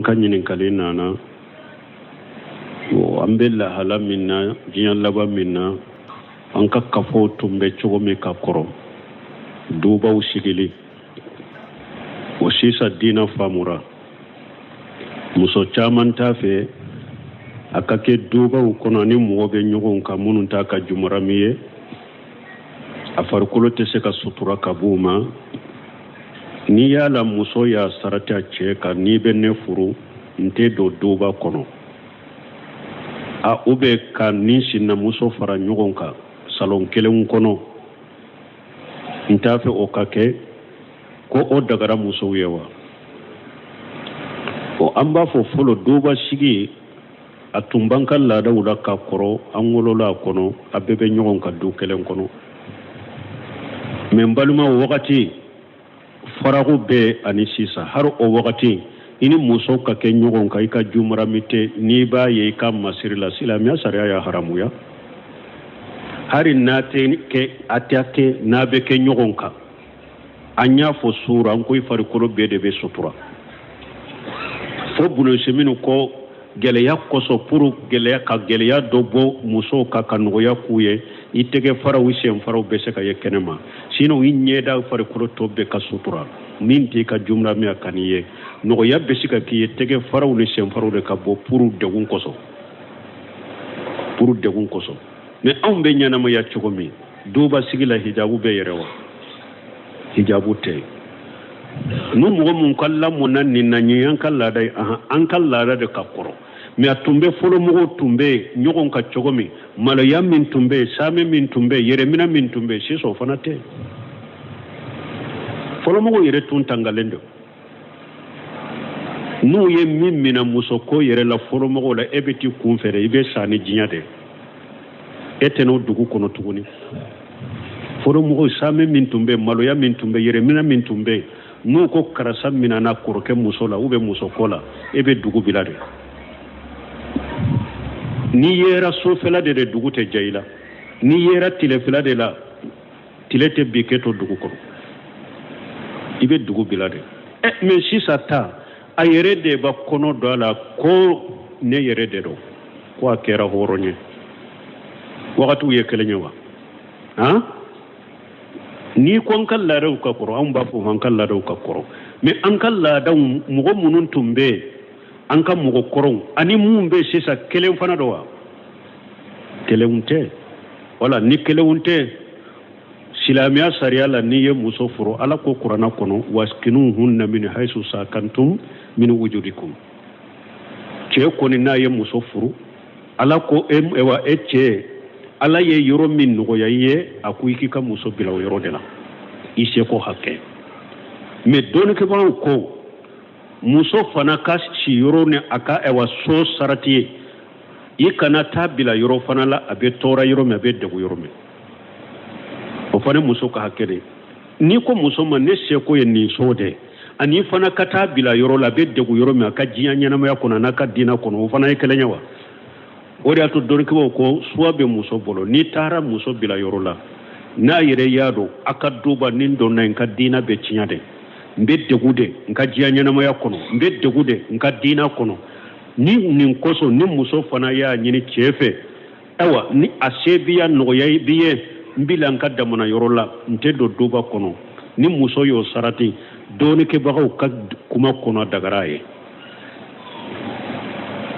kanyin kalina na ambella hala minna jiyan laba minna an ka kafo tumbe cogo min ka kɔrɔ dubaw sigili o sisa dina famura muso caman t'a fɛ a ka kɛ dubaw kɔnɔ ni mɔgɔ bɛ ɲɔgɔn kan minnu t'a ka jumara min ye a farikolo tɛ se ka sutura ka b'u ma ni yala muso y'a sarata cɛ kan n'i bɛ ne furu n tɛ don duba kɔnɔ a u bɛ ka ni sinamuso fara ɲɔgɔn kan salon kelen kɔnɔ n t'a fɛ o ka kɛ ko o dagara musow ye wa o an b'a fɔ fɔlɔ duba sigi a tun b'an ka laadaw la ka kɔrɔ an wolola a kɔnɔ a bɛɛ bɛ ɲɔgɔn ka du kelen kɔnɔ mɛ n balima o wagati farago bɛɛ ani sisan hari o wagati i ni muso ka kɛ ɲɔgɔn kan i ka jumara min tɛ n'i b'a ye i ka masiri la silamɛya sariya y'a haramuya hari n'a tɛ kɛ a tɛ kɛ n'a bɛ kɛ ɲɔgɔn kan an y'a fɔ suura an ko i farikolo bɛɛ de bɛ sutura fo bulonseminu kɔ gɛlɛya kɔsɔ pour gɛlɛya ka gɛlɛya dɔ bɔ musow ka nɔgɔya k'u ye i tɛgɛ faraw i sen faraw bɛ se ka ye kɛnɛma sinon i ɲɛda farikolo tɔ bɛɛ ka sutura min t'i ka jumla min a ka n'i ye nɔgɔya bɛ se ka k'i ye tɛgɛ faraw ni sen faraw de ka bɔ pour degun kɔsɔ mais anw bɛ ɲɛnamaya cogo min duba sigi la hijabu bɛ yɛrɛ wa hijabu tɛ nu mɔgɔ mun ka lamɔna nin na ɲɛ an ka laada ye an ka laada de ka kɔrɔ mais a tun bɛ fɔlɔmɔgɔw tun bɛ ɲɔgɔn ka cogo min maloya min tun bɛ saamɛ min tun bɛ yɛrɛmina min tun bɛ sisan o fana tɛ fɔlɔmɔgɔw yɛrɛ tun tangalen don n'u ye min mina muso ko yɛrɛ la fɔlɔmɔgɔw la e bɛ t'i kun fɛ dɛ i bɛ sa ni diɲɛ de e tɛ n'o dugu kɔnɔ tuguni fɔlɔmɔgɔw saamɛ min tun bɛ maloya min tun bɛ yɛrɛmina min tun bɛ n'u ko karasa minana kɔrɔkɛ muso la ou bien muso ko la e bɛ dugu bila de ni yera sofɛla de dugu tɛ ja i la ni yera tilefɛla de la tile tɛ bi kɛ to dugu kɔnɔ i bɛ dugu bila de mais sisan ta a yɛrɛ de b'a kɔnɔ don a la ko ne yɛrɛ de don ko a kɛra hɔrɔn ye wagatiw ye kelen ye wa han ni ko an ka laadaw ka kɔrɔ anw b'a fɔ an ka laadaw ka kɔrɔ mais an ka laadaw mɔgɔ minnu tun bɛ an ka mɔgɔ kɔrɔw ani mun bɛ sisan kelen fana don wa kelenw tɛ wala ni kelenw tɛ silamɛya sariya la n'i ye muso furu ala ko kuranna kɔnɔ waskinuhunna min haysu sakantum min wujudikum cɛ kɔni n'a ye muso furu ala ko e cɛ ala ye yɔrɔ min nɔgɔya i ye a ko i k'i ka muso bila o yɔrɔ de la i seko hakɛ mais dɔɔnikɛbagaw ko muso fana ka si yɔrɔ ni a ka so sarati ye i kana taa bila yɔrɔ fana la a bɛ tɔɔra yɔrɔ min a bɛ degun yɔrɔ min o fana muso ka hakɛ de n'i ko muso ma ne seko ye nin so de ani fana ka taa bila yɔrɔ la a bɛ degun yɔrɔ min a ka diɲɛ ɲɛnamaya kɔnɔ n'a ka diinɛ kɔnɔ o fana ye kelen ye wa o de y'a to dɔɔnikɛbagaw ko suwa bɛ muso bolo n'i taara muso bila yɔrɔ la n'a yɛrɛ y'a dɔn a ka duba ni dɔnna n ka diinɛ bɛ tiɲɛ de n bɛ degun de n ka diɲɛ ɲɛnamaya kɔnɔ n bɛ degun de n ka diinɛ kɔnɔ ni nin kosɔn ni muso fana y'a ɲini cɛ fɛ ayiwa ni a se b'i ya nɔgɔya b'i ye n bila n ka damana yɔrɔ la n tɛ don duba kɔnɔ ni muso y'o sarati dɔɔnikɛbagaw ka kuma kɔnɔ dagara ye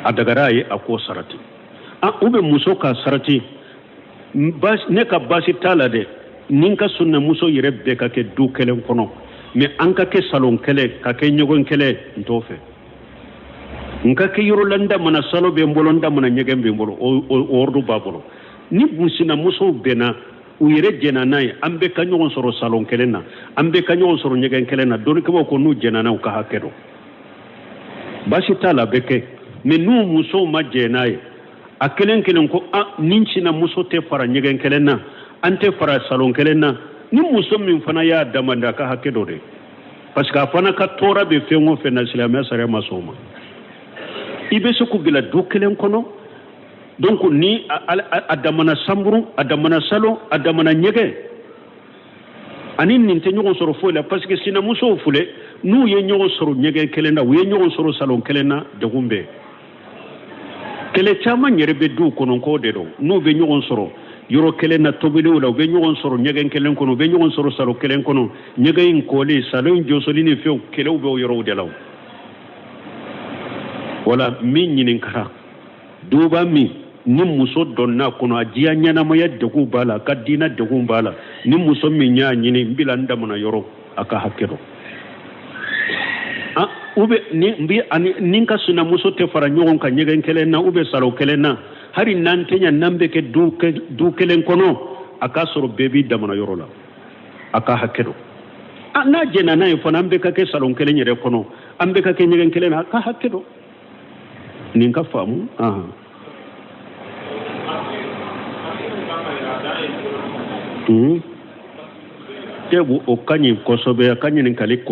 a dagara ye a k'o sarati u bɛ muso ka sarati ne ka baasi t'a la dɛ ni n ka sunnamuso yɛrɛ bɛɛ ka kɛ du kelen kɔnɔ mais an ka kɛ salon kɛlɛ ka kɛ ɲɔgɔn kɛlɛ n t'o fɛ n ka kɛ yɔrɔ la n damana salo bɛ n bolo n damana ɲɛgɛn bɛ n bolo o ordre b'a bolo ni sinamusow bɛnna u yɛrɛ jɛna n'a ye an bɛɛ ka ɲɔgɔn sɔrɔ salon kelen na an bɛɛ ka ɲɔgɔn sɔrɔ ɲɛgɛn kelen na dɔɔnikɛbagaw ko n'u jɛna n'a u ka hakɛ dɔn baasi t'a la a bɛ kɛ mais n'u musow ma jɛ n'a ye a kelen kelen ko ni sinamuso tɛ fara ɲɛgɛn kelen na an tɛ fara salon kelen na ni muso min fana y'a damanda a ka hakɛ dɔ de parce que a fana ka tɔɔra bɛ fɛn o fɛn na silamɛya sariya ma sɔn o ma i bɛ se k'u bila du kelen kɔnɔ donc ni a damana sanburu a damana salon a damana ɲɛgɛn ani nin tɛ ɲɔgɔn sɔrɔ foyi la parce que sinamusow filɛ n'u ye ɲɔgɔn sɔrɔ ɲɛgɛn kelen na u ye ɲɔgɔn sɔrɔ salon kelen na degun bɛ kɛlɛ caman yɛrɛ bɛ duw kɔnɔ k'o de don n'u bɛ ɲɔgɔn sɔrɔ yɔrɔ kelen na tobiliw la u bɛ ɲɔgɔn sɔrɔ ɲɛgɛn kelen kɔnɔ u bɛ ɲɔgɔn sɔrɔ salon kelen kɔnɔ ɲɛgɛn in kɔlen salon jɔsɔli ni fɛnw kɛlɛw bɛ o yɔrɔw de la wala min ɲininkara duba min ni muso dɔnna kɔnɔ a diya ɲɛnamaya degun b'a la a ka diinɛ degun b'a la ni muso min y'a ɲini n bila n damana yɔrɔ a ka hakɛ dɔn ou bien ni ka sinamuso tɛ fara ɲɔgɔn kan ɲɛgɛn kelen na ou bien salon kelen na hari n'an tɛ ɲa n'an bɛ kɛ du kelen kɔnɔ a k'a sɔrɔ bɛɛ b'i damana yɔrɔ la a ka hakɛ dɔn n'a jɛnna n'a ye fana an bɛɛ ka kɛ salon kelen yɛrɛ kɔnɔ an bɛɛ ka kɛ ɲɛgɛn kelen na a ka hakɛ dɔn nin ka faamu tebu o ka ɲi kosɛbɛ a ka ɲininkali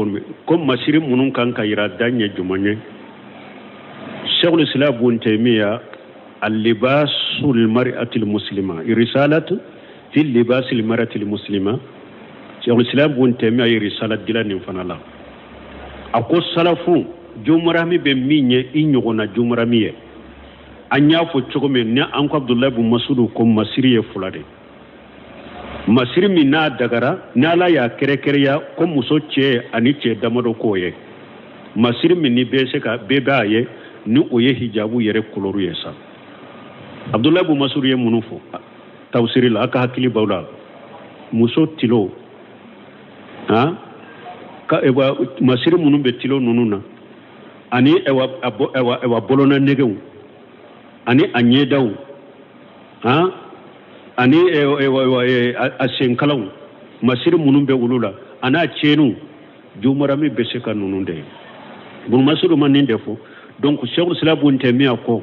ko masiri minnu kan ka yira da ɲɛ juman ye sheikhul islam ibn taymiya al-libasul mar'atil muslima risalatu fi libasil mar'atil muslima sheikhul islam ibn taymiya yi risala dila nin fana la a ko salafu jumrami be min ye i ɲɔgɔnna jumrami ye an y'a fɔ cogo min ni an ko abdullahi ibn mas'ud ko masiri ye fula de masiri min n'a dagara n'ala y'a kɛrɛkɛrɛya ko muso cɛ ani cɛ damadɔ k'o ye masiri min ni bɛɛ b'a ye ni o ye hijabu yɛrɛ koloru ye sa abdullahi ibn mas'ud ye minnu fɔ tafsiri la a ka hakili b'aw la muso tilo masiri minnu bɛ tilo ninnu na ani bolona negew ani a ɲɛdaw ani a senkalaw masiri minnu bɛ olu la a n'a cɛniw jumarami bɛ se ka ninnu de ye bunumasiru ma nin de fɔ donc sheikhul islam ibn taymiya ko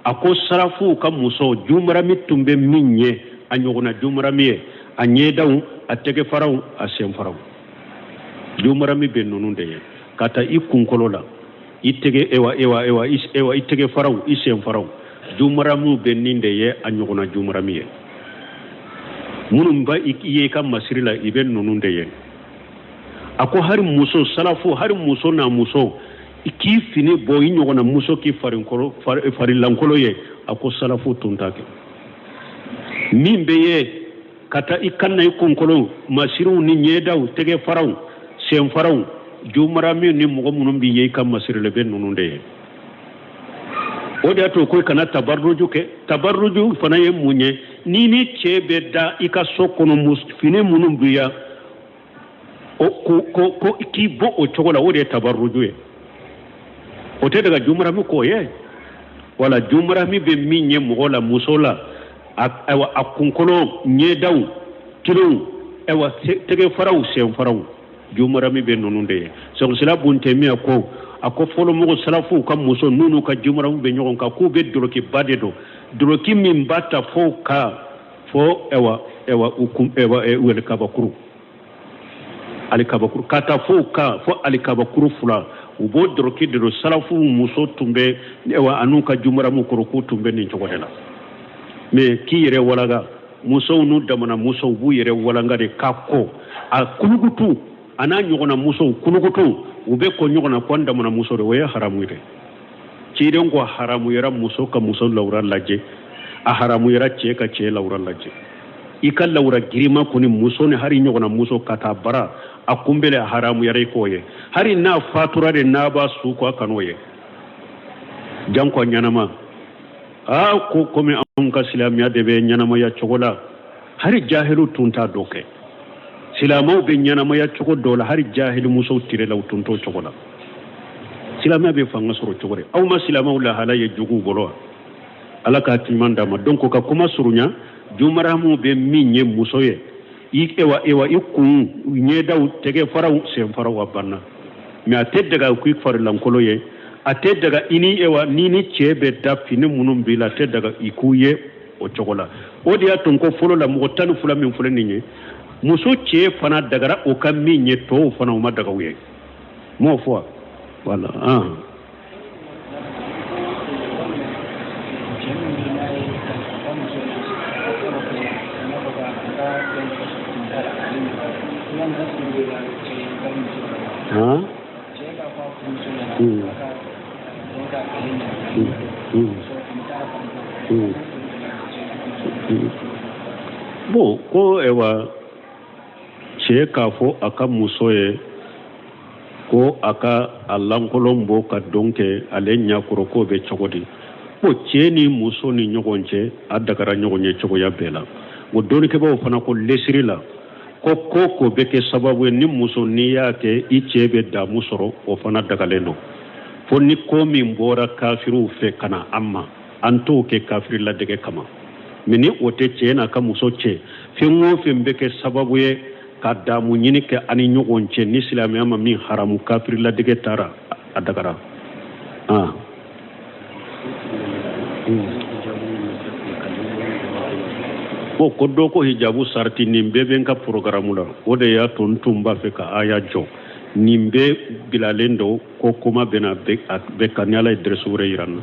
a ko sarafuw ka muso jumarami tun bɛ min ye a ɲɔgɔnna jumarami ye a ɲɛdaw a tɛgɛfaraw a senfaraw jumarami bɛ ninnu de ye ka taa i kunkolo la i tɛgɛ i tɛgɛfaraw i senfaraw jumaramiw bɛ nin de ye a ɲɔgɔnna jumarami ye minnu ba i ye ka masiri la i bɛ ninnu de ye a ko hari muso salafu hari muso n'a muso k'i fini bɔ i ɲɔgɔnna muso k'i farilankolo ye a ko salafu tun t'a kɛ min bɛ ye ka taa i kan na i kunkolo masiriw ni ɲɛdaw tɛgɛfaraw senfaraw jumaramiw ni mɔgɔ minnu b'i ye i ka masiri la i bɛ ninnu de ye o de y'a to ko i kana tabarruju kɛ tabarruju fana ye mun ye ni cɛ bɛ da i ka so kɔnɔ fini minnu b'i ya ko k'i bɔ o cogo la o de ye tabarruju ye o tɛ daga jumarami k'o ye wala jumarami bɛ min ye mɔgɔ la muso la a kunkolo ɲɛdaw tulow tɛgɛfaraw senfaraw jumarami bɛ ninnu de ye sheikhul islam ibn taymiya ko a ko fɔlɔmɔgɔ salafuw ka muso n'u ka jumarami bɛ ɲɔgɔn kan k'u bɛ dolokiba de don doloki min b'a ta fo alikabakuru ka taa fo alikabakuru fila u b'o doloki de don salafuw muso tun bɛ an'u ka jumaramiw kɔrɔ k'u tun bɛ nin cogo de la mais k'i yɛrɛ walaga musow n'u damana musow b'u yɛrɛ walanga de ka kɔ a kulukutu a n'a ɲɔgɔnna musow kulukutu u bɛ kɔ ɲɔgɔn na ko an damana muso de o ye haramu ye ciden ko haramuyara muso ka muso lawura lajɛ a haramuyara cɛ ka cɛ lawura lajɛ i ka lawura girima kɔni muso ni hari ɲɔgɔnna muso ka taa bara a kunbɛle a haramuyara i k'o ye hari n'a fatura de n'a b'a su ko a kan'o ye janko ɲanama ko komi anw ka silamɛya de bɛ ɲanamaya cogo la hari jahilu tun t'a dɔ kɛ silamɛw bɛ ɲanamaya cogo dɔw la hari jahili musow tirela u tun t'o cogo la silamɛya bɛ fanga sɔrɔ cogo di aw ma silamɛw lahala ye juguw bolo wa ala k'a tiɲuman d'a ma donc ka kuma surunya jumaramu bɛ min ye muso ye i kun ɲɛdaw tɛgɛfaraw senfaraw a banna mais a tɛ daga k'i farilankolo ye a tɛ daga i ni ni cɛ bɛ da fini minnu b'i la a tɛ daga i k'u ye o cogo la o de y'a to n ko fɔlɔ la mɔgɔ 12 min filɛ nin ye muso cɛ fana dagara o ka min ye tɔw fana u ma daga u ye m'o fɔ voilà bon ko ewa cɛ k'a fɔ a ka muso ye ko a ka a lankolon bɔ ka don kɛ ale ɲakɔrɔ k'o bɛ cogo di ko cɛ ni muso ni ɲɔgɔn cɛ a dagara ɲɔgɔn ye cogoya bɛɛ la o dɔnnikɛbaaw fana ko lesiri la ko ko bɛ kɛ sababu ye ni muso n'i y'a kɛ i cɛ bɛ damu sɔrɔ o fana dagalen don fo ni ko min bɔra kafiriw fɛ ka na an ma an t'o kɛ kafiri ladege kama mais ni o tɛ cɛ n'a ka muso cɛ fɛn o fɛn bɛ kɛ sababu ye ka damu ɲini kɛ ani ɲɔgɔn cɛ ni silamɛya ma min haramu kafiri ladege taara a dagara bon ko dɔ ko hijabu sarti nin bɛɛ bɛ n ka programme la o de y'a to n tun b'a fɛ ka aya jɔ nin bɛɛ bilalen don ko kuma bɛna bɛɛ ka ni ala ye dɛrɛsi wɛrɛ yira n na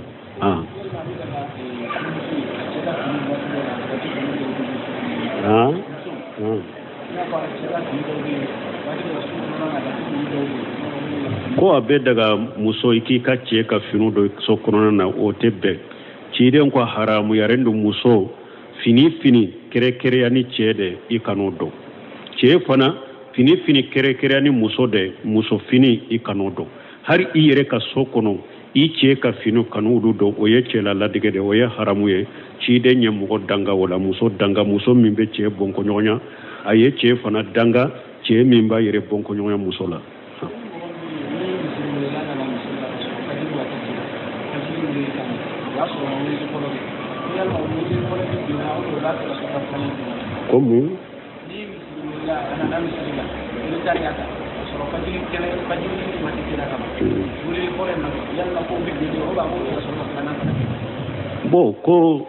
ko a bɛ daga muso i k'i ka cɛ ka fini dɔ so kɔnɔna na o tɛ bɛn ciden ko haramuyaren don muso fini kɛrɛkɛrɛya ni cɛ de i kan'o dɔn cɛ fana fini kɛrɛkɛrɛya ni muso de muso fini i kan'o dɔn hali i yɛrɛ ka so kɔnɔ i cɛ ka fini kan'olu dɔn o ye cɛla ladigɛ de o ye haramu ye ciden ye mɔgɔ danga o la muso danga muso min bɛ cɛ bɔnkɔɲɔgɔnya a ye cɛ fana danga cɛ min b'a yɛrɛ bɔnkɔɲɔgɔnya muso la Como? Bon, ko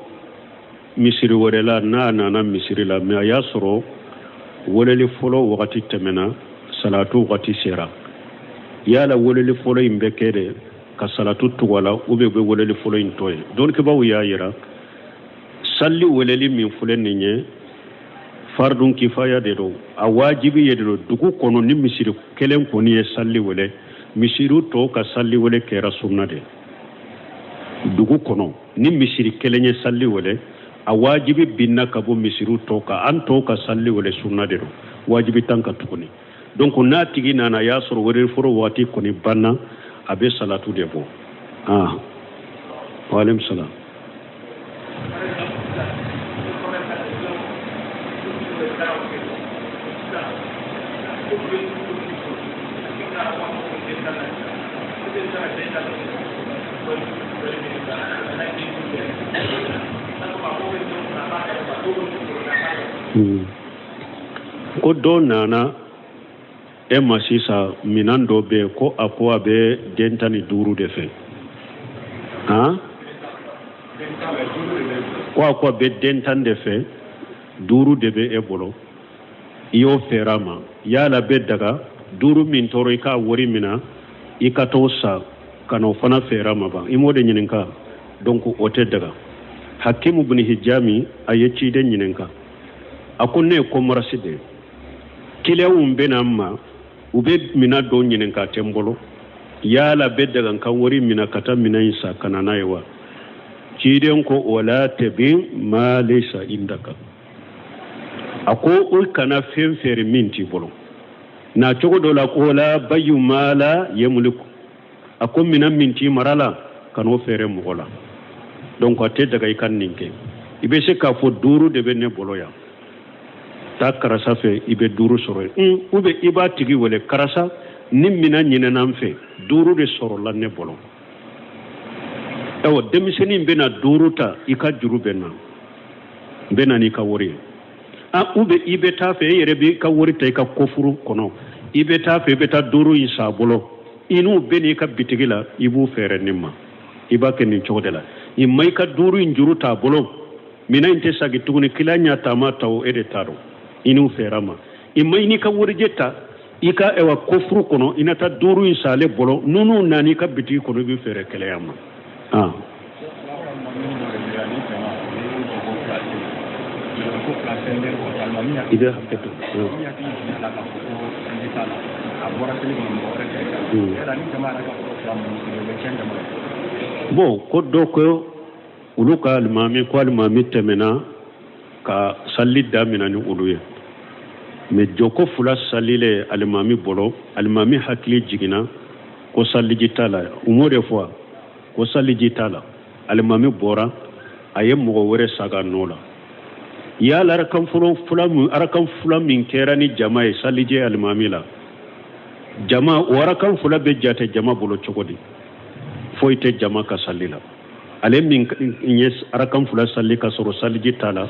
misiri wɛrɛ la n'a nana misiri la mais a y'a sɔrɔ weleli fɔlɔ wagati tɛmɛna salatu wagati sera yala weleli fɔlɔ in bɛ kɛ de ka salatu tugu a la ou bien u bɛ weleli fɔlɔ in tɔ ye dɔnnikɛbaw y'a yira salli weleli min filɛ nin ye fardun kifaya de don a wajibi ye de don dugu kɔnɔ ni misiri kelen kɔni ye salli wele misiri tɔw ka salli wele kɛra sunna de dugu kɔnɔ ni misiri kelen ye salli wele a wajibi binna ka bɔ misiri tɔw kan an tɔw ka salli wele sunna de don wajibi tan ka tuguni donc n'a tigi nana y'a sɔrɔ weleli fɔlɔ waati kɔni banna a bɛ salatu de bɔ waaleykum salaam ko dɔ nana e ma sisan minan dɔ bɛ yen ko a ko a bɛ den 15 de fɛ ko a ko a bɛ den 10 de fɛ 5 de bɛ e bolo i y'o fɛrɛ a ma yala bɛ daga 5 min tɔɔrɔ i k'a wari minɛ i ka t'o sa ka n'o fana fɛrɛ a ma ban i m'o de ɲininka donc o tɛ daga hakimu bin hijami a ye ciden ɲininka a ko ne ye komarasi de kiliyanw bɛ na n ma u bɛ minɛn dɔw ɲininka a tɛ n bolo yala bɛ daga n ka wari minɛ ka taa minɛn in sa ka na n'a ye wa ciden ko wala tabi ma laysa indaka a ko o kana fɛn feere min t'i bolo na cogo dɔ la ko la bayu ma la yamuliku a ko minɛn min t'i mara la ka n'o feere mɔgɔ la donc a tɛ daga i ka nin kɛ i bɛ se k'a fɔ 5 de bɛ ne bolo yan taa karasa fɛ i bɛ 5 sɔrɔ yen ou bien i b'a tigi wele karasa ni minɛn ɲinɛna n fɛ 5 de sɔrɔla ne bolo denmisɛnnin bɛna 5 ta i ka juru bɛ na n bɛ na n'i ka wari ye ou bien i bɛ taa fɛ e yɛrɛ b'i ka wari ta i ka kɔfuru kɔnɔ i bɛ taa fɛ i bɛ taa 5 in sa a bolo i n'u bɛ n'i ka bitigi la i b'u fɛɛrɛ ne ma i b'a kɛ nin cogo de la i ma i ka 5 in juru t'a bolo minɛn in tɛ sagi tuguni kila ɲa taama ta o e de t'a dɔn i n'u fɛɛrɛ ma i ma i n'i ka warijɛ ta i ka kɔfuru kɔnɔ i na taa 5 in sa ale bolo n'u nana i ka bitigi kɔnɔ i bɛ fɛɛrɛ kɛlɛya ma i bɛ hakɛ to bon ko do ko ulu ka almami temena ka salli damina ni ulu ye mais joko fula salile almami bolo almami hakli jigina ko salli jitala umore fois ko salli jitala almami bora aye mogo were saga nola ya la rakam fula min kera ni jama e salli je almami la jama warakan fula be jate jama bolo chogodi foite jama ka sallila ale min yes arakan fula salli ka soro salli jitala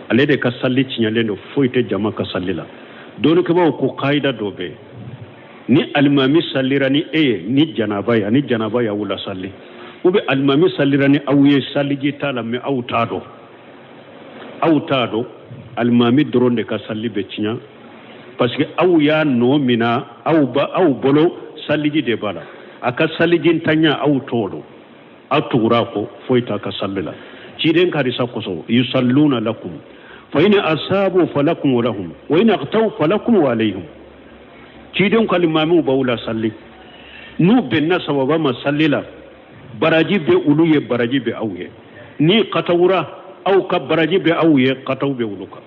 ale de ka salli tinyale no foite jama ka sallila doni ke ba ko qaida dobe ni almami sallirani ni janaba ya wala salli ube almami sallirani awye salli jitala me awtado almami dronde ka salli be tinya parce que aw ya no mina aw bolo salliji de bala aka sallijin tanya aw todo atura ko foita ka sallila ciden kadi sakoso yusalluna lakum fa in asabu falakum wa lahum wa in aqtaw falakum wa alayhim ciden kalimamu bawla salli nu benna sababa ma sallila baraji be uluye baraji be awye ni qatawra aw ka baraji be awye qataw be uluka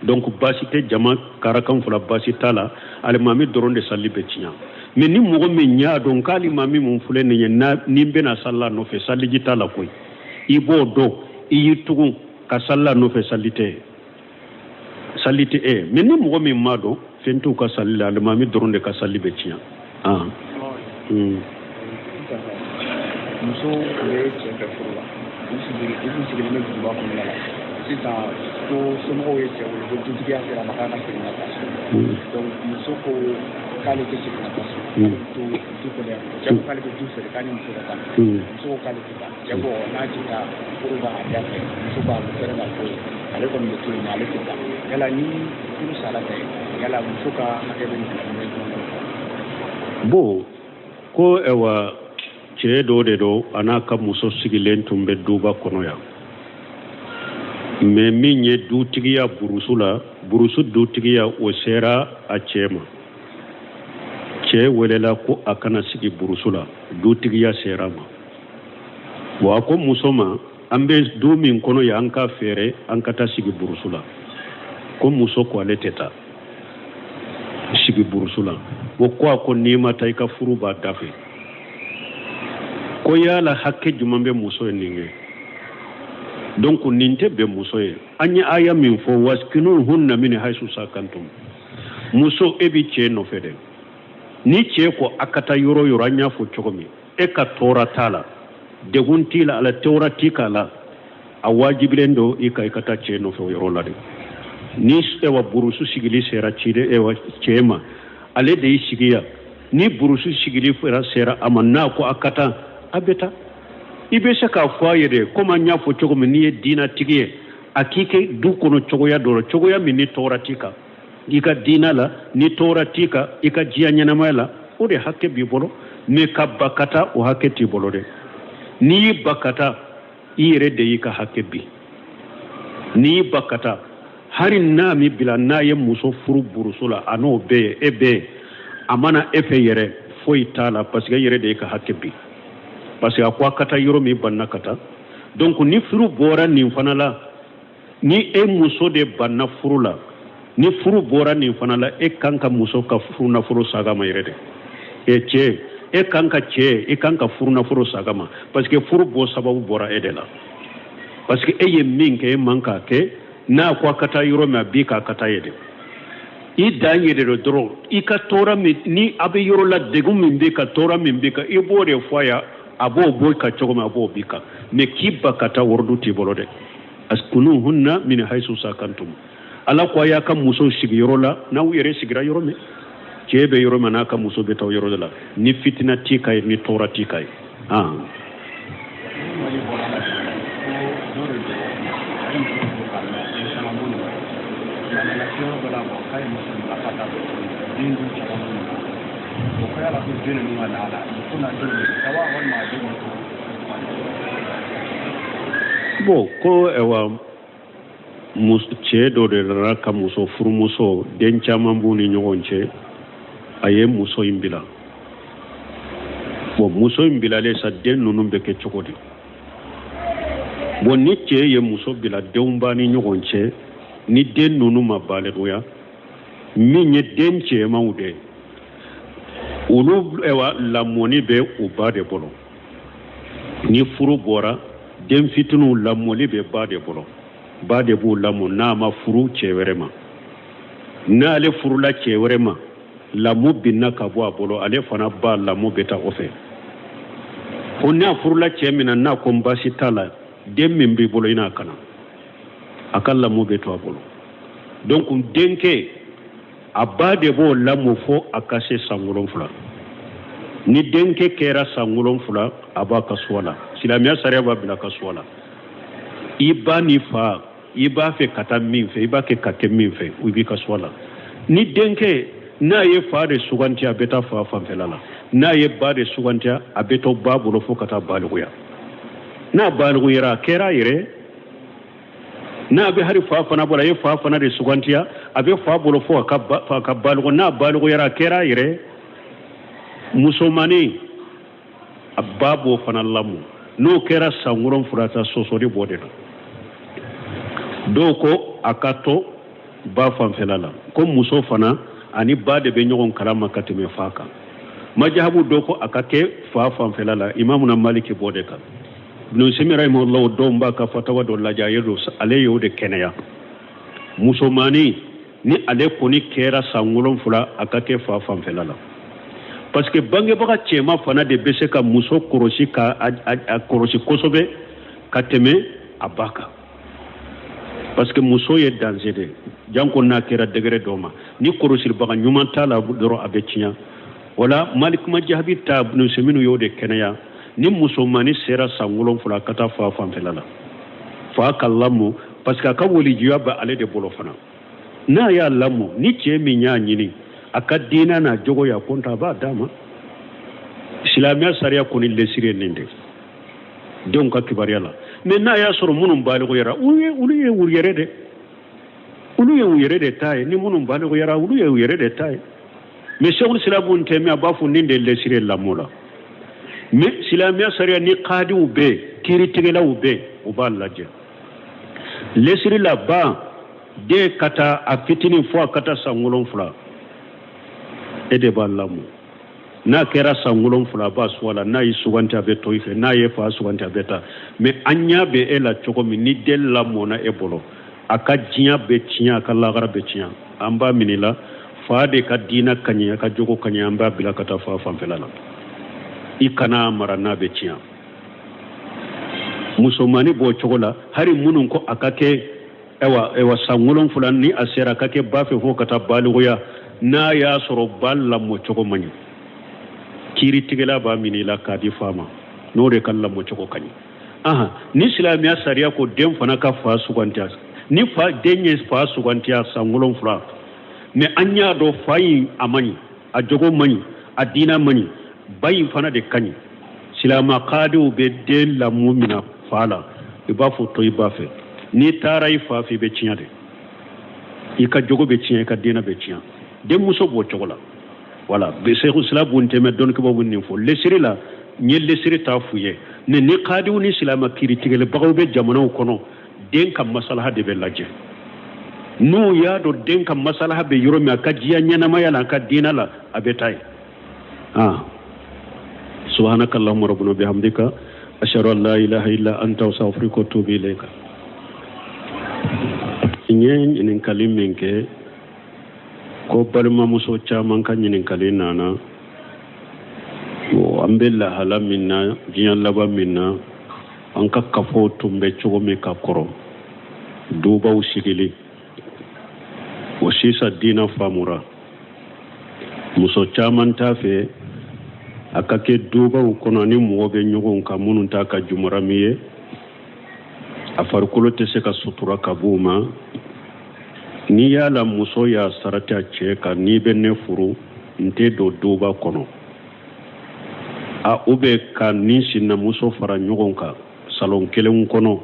donc basité jama karakan fula basitala alimami doronde salli be tinya mais ni mogo men nya donc alimami mun fule ne na nimbena salla no fe salli jitala koy ibo do iyitugu ka salla no fe sallite mais ni mogo men mado fentu ka salli alimami doronde ka salli be tinya muso le chenka fula usi ne ba ko la sisan ko somɔgɔw ye cɛ wele ko dutigiya sera ma k'a ka segin ka taa so donc muso ko k'ale tɛ segin ka taa so to du kɔnɔ yan cɛ ko k'ale bɛ du feere k'a ni muso ka taa muso ko k'ale tɛ taa cɛ ko n'a tɛ taa furu b'a da fɛ muso b'a fɛrɛ ka ko ale kɔni bɛ to yen ale tɛ taa yala ni furu sara tɛ yala muso ka hakɛ bɛ nin kɔnɔ bon ko ewa cɛ dɔ de don a n'a ka muso sigilen tun bɛ duba kɔnɔ yan mais min ye dutigiya burusu dutigiya o sera a cɛ ma cɛ welela ko a kana sigi burusu la dutigiya sera ma bon a ko muso ma an bɛ du min kɔnɔ yan an ka fɛɛrɛ an ka taa sigi burusu la ko muso ko ale tɛ taa sigi burusu la o ko a ko n'i ma taa i ka furu b'a dafe ko yala hakɛ jumɛn bɛ muso ye nin kɛ donc nin tɛ bɛn muso ye an ye aya min fɔ waskinuhunna min haysu sakantum muso e bi cɛ nɔfɛ dɛ ni cɛ ko a ka taa yɔrɔ yɔrɔ an y'a fɔ cogo min e ka tɔɔra t'a la degun t'i la ala tɔɔra t'i k'a la a wajibilen don i ka taa cɛ nɔfɛ o yɔrɔ la dɛ ni ewa burusu sigili sera cɛ ma ale de y'i sigi yan ni burusu sigili sera a ma n'a ko a ka taa a bɛ taa i bɛ se k'a fɔ a ye dɛ komi an y'a fɔ cogo min n'i ye diina tigi ye a k'i kɛ du kɔnɔ cogoya dɔ la cogoya min ni tɔɔra t'i kan i ka diina la ni tɔɔra t'i kan i ka diya ɲɛnamaya la o de hakɛ b'i bolo mais ka ba ka taa o hakɛ t'i bolo dɛ n'i y'i ba ka taa i yɛrɛ de y'i ka hakɛ bi n'i y'i ba ka taa hali n'a min bila n'a ye muso furu buruso la a n'o bɛɛ ye e bɛɛ ye a mana e fɛ yɛrɛ foyi t'a la parce que e yɛrɛ de y'i ka hakɛ bi parce que a ko a ka taa yɔrɔ min banna ka taa donc ni furu bɔra nin fana la ni e muso de banna furu la ni furu bɔra nin fana la e kan ka muso ka furu nafolo sagama yɛrɛ de cɛ e kan ka cɛ e kan ka furu nafolo sagama parce que furu bɔ sababu bɔra e de la parce que e ye min kɛ e man k'a kɛ n'a ko a ka taa yɔrɔ min a b'i k'a ka taa ye de i dan ye de dɔrɔn i ka tɔɔrɔ min ni a bɛ yɔrɔ la degun min b'i kan tɔɔrɔ min b'i kan i b'o de fɔ a ye a b'o bɔ ka cogo min a b'o b'i kan mais k'i ba ka taa wɔrɔdu t'i bolo dɛ askunuhunna min haysu sakantum ala ko a y'a ka muso sigi yɔrɔ la n'aw yɛrɛ sigira yɔrɔ min cɛ bɛ yɔrɔ min n'a ka muso bɛ taa yɔrɔ de la ni fitina t'i kan ye ni tɔɔrɔ t'i kan ye bon ko ewa cɛ dɔ de nana ka muso furumuso den caman b'u ni ɲɔgɔn cɛ a ye muso in bila bon muso in bilalen sa den ninnu bɛ kɛ cogo di bon ni cɛ ye muso bila denw b'a ni ɲɔgɔn cɛ ni den ninnu ma baliguya min ye den cɛmanw de olu lamɔni bɛ u ba de bolo ni furu bɔra den fitininw lamɔli bɛ ba de bolo ba de b'u lamɔ n'a ma furu cɛ wɛrɛ ma n'ale furula cɛ wɛrɛ ma lamɔ binna ka bɔ a bolo ale fana ba lamɔ bɛ taa o fɛ ko n'a furula cɛ min na n'a ko baasi t'a la den min b'i bolo i n'a kana a ka lamɔ bɛ to a bolo donc denkɛ a ba de b'o lamɔ fo a ka se san 7 ni denkɛ kɛra san 7 a b'a ka so la silamɛya sariya b'a bila ka so la i ba ni fa i b'a fɛ ka taa min fɛ i b'a kɛ ka kɛ min fɛ i b'i ka so la ni denkɛ n'a ye fa de suganti a bɛ taa fa fanfɛla la n'a ye ba de suganti a bɛ to ba bolo fo ka taa baliguya n'a baliguyara a kɛra a yɛrɛ n'a bɛ hari fa fana bolo a ye fa fana de sugantiya a bɛ fa bolo fo a ka baligo n'a baliguyara a kɛra a yɛrɛ musomanin a ba b'o fana lamɔ n'o kɛra san 7 ta sɔsɔli b'o de la dɔw ko a ka to ba fanfɛla la ko muso fana ani ba de bɛ ɲɔgɔn kalama ka tɛmɛ fa kan majahabu dɔw ko a ka kɛ fa fanfɛla la imamuna maliki b'o de kan ibn Simi rahimahullah dɔw b'a ka fatawa dɔ lajɛ a ye ale y'o de kɛnɛya musomanin ni ale kɔni kɛra san 7 a ka kɛ fa fanfɛla la parce que bangebaga cɛman fana de bɛ se ka muso kɔlɔsi ka a kɔlɔsi kosɛbɛ ka tɛmɛ a ba kan parce que muso ye danger de janko n'a kɛra degré dɔ ma ni kɔlɔsibaga ɲuman t'a la dɔrɔn a bɛ tiɲɛ wala Malik Majahabi ta Ibn Simi y'o de kɛnɛya ni musomanin sera san 7 ka taa fa fanfɛla la fa ka lamɔ parce que a ka walijuya bɛ ale de bolo fana n'a y'a lamɔ ni cɛ min y'a ɲini a ka diinɛ n'a jogoya konta a b'a d'a ma silamɛya sariya kɔni lesiri ye nin de denw ka kibaruya la mais n'a y'a sɔrɔ minnu baliguyara olu ye u yɛrɛ de olu ye u yɛrɛ de ta ye ni minnu baliguyara olu ye u yɛrɛ de ta ye mais Cheikhul Islam Ibn Taymiyyah a b'a fɔ nin de lesiri ye lamɔ la mais silamɛya sariya ni qadiw bɛ yen kiiritigɛlaw bɛ yen u b'a lajɛ lesiri la ba den ka taa a fitinin fo a ka taa san 7 e de b'a lamɔ n'a kɛra san 7 b'a so la n'a y'i suganti a bɛ to i fɛ n'a ye fa suganti a bɛ taa mais an ɲɛ bɛ e la cogo min ni den lamɔna e bolo a ka diɲɛ bɛ tiɲɛ a ka lahara bɛ tiɲɛ an b'a minɛ la fa de ka diinɛ kaɲɛ a ka jogo kaɲɛ an b'a bila ka taa fa fanfɛla la i kana mara n'a bɛ tiɲɛ musomanin b'o cogo la hari minnu ko a ka kɛ san 7 ni a sera a ka kɛ ba fɛ fo ka taa baliguya n'a y'a sɔrɔ ba lamɔ cogo man ɲi kiiritigɛla b'a minɛ i la k'a di fa ma n'o de ka lamɔ cogo ka ɲi ni silamɛya sariya ko den fana ka fa sugantiya ni den ye fa sugantiya san 7 mais an y'a dɔn fa in a man ɲi a jogo man ɲi a diinɛ man ɲi ba in fana de ka ɲi silamɛ qadiw bɛ den lamɔ min na fa la i b'a fɔ to i ba fɛ n'i taara i fa fɛ i bɛ tiɲɛ de i ka jogo bɛ tiɲɛ i ka diinɛ bɛ tiɲɛ denmuso b'o cogo la voilà Cheikhul Islam Ibn Taymiyyah dɔnnibaw bɛ nin fɔ lesiri la n ye lesiri t'a f'u ye ni qadiw ni silamɛ kiiritigɛlibagaw bɛ jamanaw kɔnɔ den ka masalaha de bɛ lajɛ n'u y'a dɔn den ka masalaha bɛ yɔrɔ min a ka diya ɲɛnamaya la a ka diinɛ la a bɛ taa ye سبحانك اللهم ربنا بحمدك أشهد أن لا إله إلا أنت أستغفرك وأتوب إليك ñen ɲininkali min kɛ ko balimamuso caman ka ɲininkali nana an bɛ lahala min na diɲɛ laban min na an ka kafo tun bɛ cogo min ka kɔrɔ dubaw sigili o sisan diinɛ faamura muso caman t'a fɛ a ka kɛ dubaw kɔnɔ ni mɔgɔ bɛ ɲɔgɔn kan minnu t'a ka jumara min ye a farikolo tɛ se ka sutura ka b'u ma n'i y'a la muso y'a sarati a cɛ kan n'i bɛ ne furu n tɛ don duba kɔnɔ ou bien ka ni sinamuso fara ɲɔgɔn kan salon kelen kɔnɔ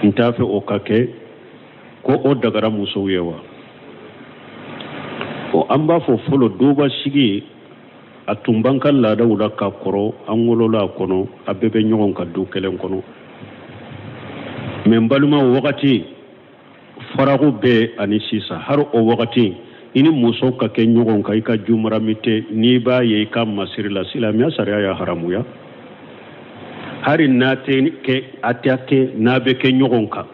n t'a fɛ o ka kɛ ko o dagara musow ye wa an b'a fɔ fɔlɔ dɔba sigi a tun b'an ka laadaw la ka kɔrɔ an wolola a kɔnɔ a bɛɛ bɛ ɲɔgɔn ka du kelen kɔnɔ mais n balima o wagati farago bɛ ani sisan hali o wagati i ni muso ka kɛ ɲɔgɔn kan i ka jumarami tɛ n'i b'a ye i ka masiri la silamɛya sariya y'a haramuya hali n'a tɛ kɛ a tɛ kɛ n'a bɛ kɛ ɲɔgɔn kan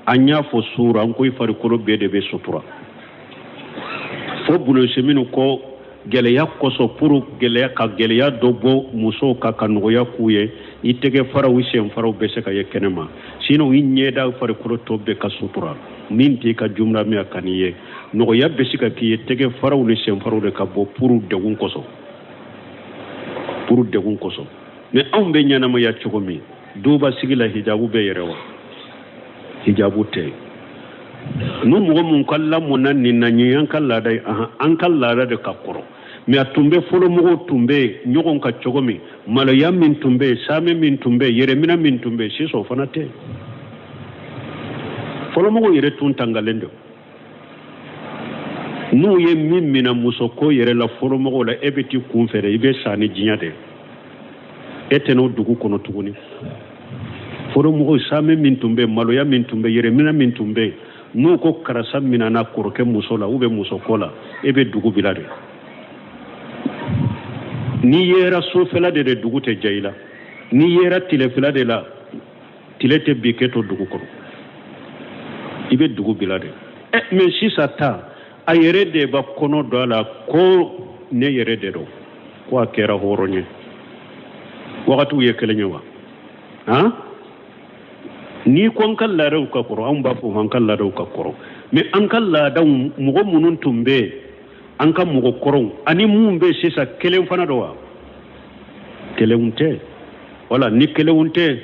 an y'a fɔ suura an ko i farikolo bɛɛ de bɛ sutura fo bulonseminu ko gɛlɛya kosɔn pour gɛlɛya ka gɛlɛya dɔ bɔ musow ka nɔgɔya k'u ye i tɛgɛ faraw i sen faraw bɛ se ka ye kɛnɛma sinon i ɲɛda farikolo tɔ bɛɛ ka sutura min t'i ka jumaramiya ka n'i ye nɔgɔya bɛ se ka k'i ye tɛgɛ faraw ni sen faraw de ka bɔ pour degun kosɔn mais anw bɛ ɲɛnamaya cogo min dɔw b'a sigi la hijabu bɛ yɛrɛ wa hijabu tɛ nu mɔgɔ mun ka lamɔna nin na ɲɛ an ka laada ye an ka laada de ka kɔrɔ mais a tun bɛ fɔlɔ mɔgɔw tun bɛ ɲɔgɔn ka cogo min maloya min tun bɛ saamɛ min tun bɛ yɛrɛmina min tun bɛ sisan o fana tɛ fɔlɔ mɔgɔw yɛrɛ tun tangalen don n'u ye min mina muso ko yɛrɛ la fɔlɔ mɔgɔw la e bɛ t'i kun fɛ dɛ i bɛ sa ni diɲɛ de e tɛ n'o dugu kɔnɔ tuguni fɔlɔ mɔgɔw saamɛ min tun bɛ maloya min tun bɛ yɛrɛmina min tun bɛ n'u ko karasa minana kɔrɔkɛ muso la ou bien muso ko la e bɛ dugu bila de n'i yera sofɛla de dugu tɛ ja i la n'i yera tilefɛla de la tile tɛ bi kɛ to dugu kɔrɔ i bɛ dugu bila de mais sisan ta a yɛrɛ de b'a kɔnɔ don a la ko ne yɛrɛ de don ko a kɛra hɔrɔn ye wagatiw ye kelen ye wa han ni ko an ka laadaw ka kɔrɔ anw b'a fɔ an ka laadaw ka kɔrɔ mais an ka laadaw mɔgɔ minnu tun bɛ an ka mɔgɔ kɔrɔw ani mun bɛ sisan kelen fana don wa kelenw tɛ wala ni kelenw tɛ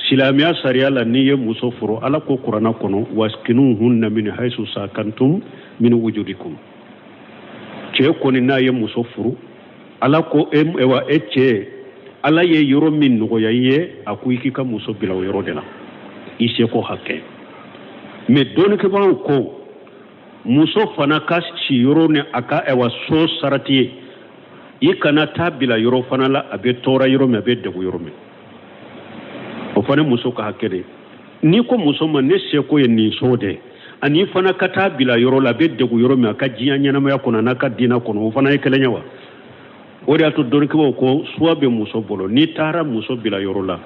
silamɛya sariya la n'i ye muso furu ala ko kuranna kɔnɔ waskinuhunna min haysu sakantum min wujudikum cɛ kɔni n'a ye muso furu ala ko e cɛ ala ye yɔrɔ min nɔgɔya i ye a ko i k'i ka muso bila o yɔrɔ de la i seko hakɛ mais dɔɔnikɛbagaw ko muso fana ka si yɔrɔ ni a ka so sarati ye i kana taa bila yɔrɔ fana la a bɛ tɔɔra yɔrɔ min a bɛ degun yɔrɔ min o fana muso ka hakɛ de n'i ko muso ma ne seko ye nin so de ani fana ka taa bila yɔrɔ la a bɛ degun yɔrɔ min a ka diɲɛ ɲɛnamaya kɔnɔ n'a ka diinɛ kɔnɔ o fana ye kelen ye wa o de y'a to dɔɔnikɛbagaw ko suwa bɛ muso bolo n'i taara muso bila yɔrɔ la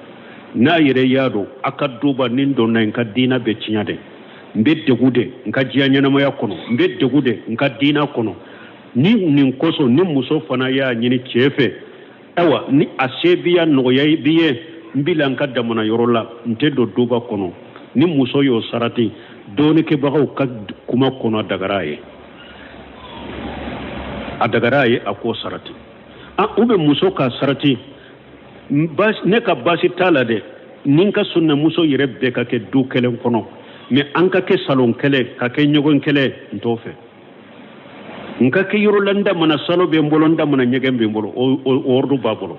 n'a yɛrɛ y'a dɔn a ka duba ni n dɔnna n ka diinɛ bɛ tiɲɛ de n bɛ degun de n ka diɲɛ ɲɛnamaya kɔnɔ n bɛ degun de n ka diinɛ kɔnɔ ni nin kosɔn ni muso fana y'a ɲini cɛ fɛ ayiwa ni a se b'i ya nɔgɔya b'i ye n bila n ka damana yɔrɔ la n tɛ don duba kɔnɔ ni muso y'o sarati dɔɔnikɛbagaw ka kuma kɔnɔ dagara ye a dagara ye a k'o sarati u bɛ muso ka sarati ne ka baasi t'a la dɛ ni n ka sunnamuso yɛrɛ bɛɛ ka kɛ du kelen kɔnɔ mais an ka kɛ salon kɛlɛ ka kɛ ɲɔgɔn kɛlɛ n t'o fɛ n ka kɛ yɔrɔ la n damana salo bɛ n bolo n damana ɲɛgɛn bɛ n bolo o ordre b'a bolo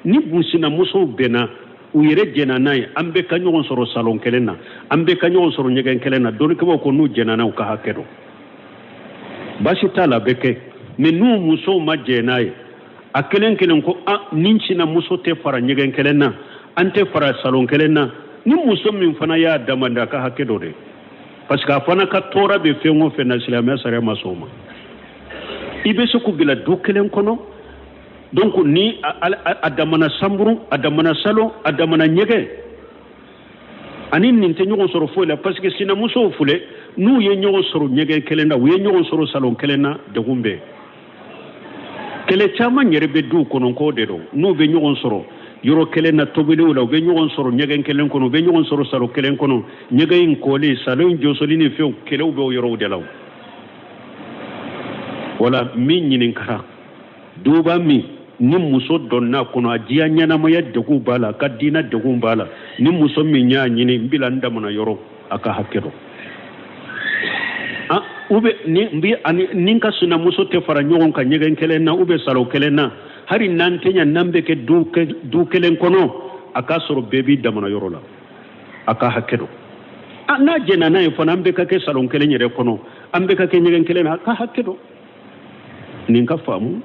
ni sinamusow bɛnna u yɛrɛ jɛna n'a ye an bɛɛ ka ɲɔgɔn sɔrɔ salon kelen na an bɛɛ ka ɲɔgɔn sɔrɔ ɲɛgɛn kelen na dɔɔnikɛbagaw ko n'u jɛna n'a u ka hakɛ dɔn baasi t'a la a bɛ kɛ mais n'u musow ma jɛ n'a ye a kelen kelen ko ni sinamuso tɛ fara ɲɛgɛn kelen na an tɛ fara salon kelen na ni muso min fana y'a damanda a ka hakɛ dɔ de parce que a fana ka tɔɔrɔ bɛ fɛn o fɛn na silamɛya sariya ma sɔn o ma i bɛ se k'u bila du kelen kɔnɔ donc ni a damana sanburu a damana salon a damana ɲɛgɛn ani nin tɛ ɲɔgɔn sɔrɔ foyi la parce que sinamusow filɛ n'u ye ɲɔgɔn sɔrɔ ɲɛgɛn kelen na u ye ɲɔgɔn sɔrɔ salon kelen na degun bɛ kɛlɛ caman yɛrɛ bɛ duw kɔnɔ k'o de don n'u bɛ ɲɔgɔn sɔrɔ yɔrɔ kelen na tobiliw la u bɛ ɲɔgɔn sɔrɔ ɲɛgɛn kelen kɔnɔ u bɛ ɲɔgɔn sɔrɔ salon kelen kɔnɔ ɲɛgɛn in kɔlen salon jɔsɔli ni fɛnw kɛlɛw bɛ o yɔrɔw de la wala min ɲininkara duba min ni muso dɔnna kɔnɔ a diya ɲɛnamaya degun b'a la a ka diinɛ degun b'a la ni muso min y'a ɲini n bila n damana yɔrɔ a ka hakɛ dɔn ou bien ni ka sinamuso tɛ fara ɲɔgɔn kan ɲɛgɛn kelen na ou bien salon kelen na hali n'an tɛ ɲa n'an bɛ kɛ du kelen kɔnɔ a k'a sɔrɔ bɛɛ b'i damana yɔrɔ la a ka hakɛ dɔn n'a jɛna n'a ye fana an bɛɛ ka kɛ salon kelen yɛrɛ kɔnɔ an bɛ ka kɛ ɲɛgɛn kelen na ka hakɛ dɔn nin ka faamu